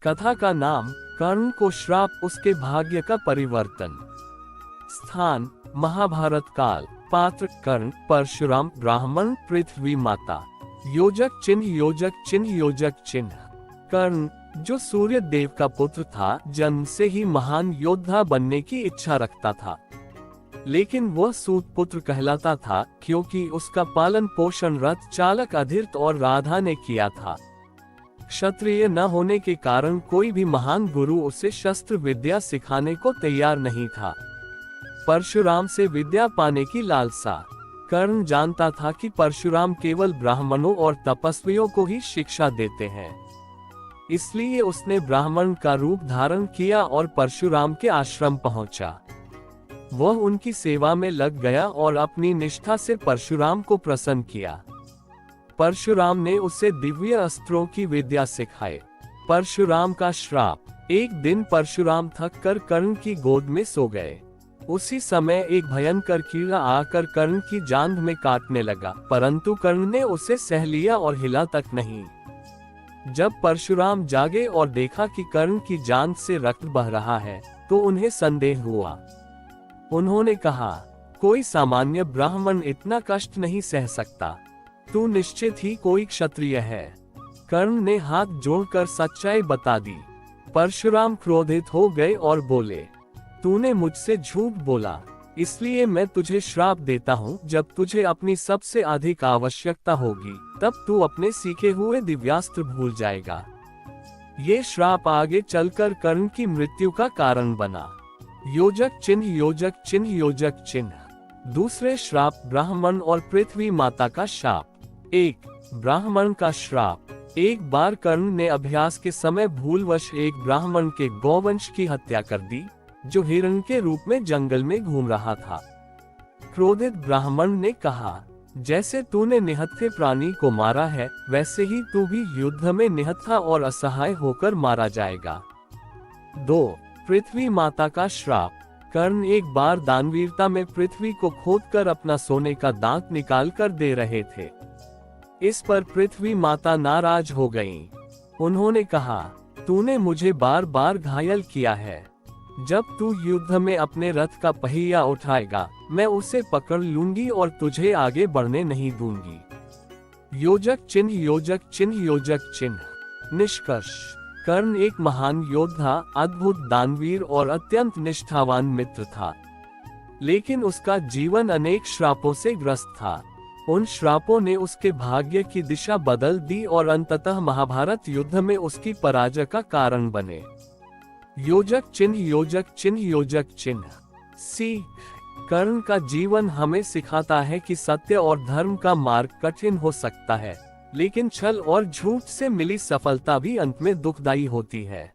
कथा का नाम कर्ण को श्राप, उसके भाग्य का परिवर्तन। स्थान महाभारत काल। पात्र कर्ण, परशुराम, ब्राह्मण, पृथ्वी माता। योजक चिन्ह, योजक चिन्ह, योजक चिन्ह। कर्ण जो सूर्य देव का पुत्र था, जन्म से ही महान योद्धा बनने की इच्छा रखता था, लेकिन वह सूत पुत्र कहलाता था क्योंकि उसका पालन पोषण रथ चालक अधिरथ और राधा ने किया था। क्षत्रिय न होने के कारण कोई भी महान गुरु उसे शस्त्र विद्या सिखाने को तैयार नहीं था। परशुराम से विद्या पाने की लालसा। कर्ण जानता था कि परशुराम केवल ब्राह्मणों और तपस्वियों को ही शिक्षा देते हैं, इसलिए उसने ब्राह्मण का रूप धारण किया और परशुराम के आश्रम पहुंचा। वह उनकी सेवा में लग गया और अपनी निष्ठा से परशुराम को प्रसन्न किया। परशुराम ने उसे दिव्य अस्त्रों की विद्या सिखाई। परशुराम का श्राप। एक दिन परशुराम थक कर कर्ण की गोद में सो गए। उसी समय एक भयंकर कीड़ा आकर कर्ण की जांघ में काटने लगा, परंतु कर्ण ने उसे सह लिया और हिला तक नहीं। जब परशुराम जागे और देखा कि कर्ण की जांघ से रक्त बह रहा है, तो उन्हें संदेह हुआ। उन्होंने कहा, कोई सामान्य ब्राह्मण इतना कष्ट नहीं सह सकता, तू निश्चित ही कोई क्षत्रिय है। कर्ण ने हाथ जोड़कर सच्चाई बता दी। परशुराम क्रोधित हो गए और बोले, तूने मुझसे झूठ बोला, इसलिए मैं तुझे श्राप देता हूँ। जब तुझे अपनी सबसे अधिक आवश्यकता होगी, तब तू अपने सीखे हुए दिव्यास्त्र भूल जाएगा। ये श्राप आगे चलकर कर्ण की मृत्यु का कारण बना। योजक चिन्ह, योजक चिन्ह, योजक चिन्ह। दूसरे श्राप ब्राह्मण और पृथ्वी माता का शाप। एक ब्राह्मण का श्राप। एक बार कर्ण ने अभ्यास के समय भूलवश एक ब्राह्मण के गौवंश की हत्या कर दी, जो हिरण के रूप में जंगल में घूम रहा था। क्रोधित ब्राह्मण ने कहा, जैसे तूने निहत्थे प्राणी को मारा है, वैसे ही तू भी युद्ध में निहत्था और असहाय होकर मारा जाएगा। 2 पृथ्वी माता का श्राप। कर्ण एक बार दानवीरता में पृथ्वी को खोदकर अपना सोने का दांत निकाल कर दे रहे थे। इस पर पृथ्वी माता नाराज हो गईं। उन्होंने कहा, तूने मुझे बार बार घायल किया है। जब तू युद्ध में अपने रथ का पहिया उठाएगा, मैं उसे पकड़ लूंगी और तुझे आगे बढ़ने नहीं दूंगी। योजक चिन्ह, योजक चिन्ह, योजक चिन्ह। निष्कर्ष। कर्ण एक महान योद्धा, अद्भुत दानवीर और अत्यंत निष्ठावान मित्र था, लेकिन उसका जीवन अनेक श्रापों से ग्रस्त था। उन श्रापों ने उसके भाग्य की दिशा बदल दी और अंततः महाभारत युद्ध में उसकी पराजय का कारण बने। योजक चिन्ह, योजक चिन्ह, योजक चिन्ह। सीख। कर्ण का जीवन हमें सिखाता है कि सत्य और धर्म का मार्ग कठिन हो सकता है, लेकिन छल और झूठ से मिली सफलता भी अंत में दुखदायी होती है।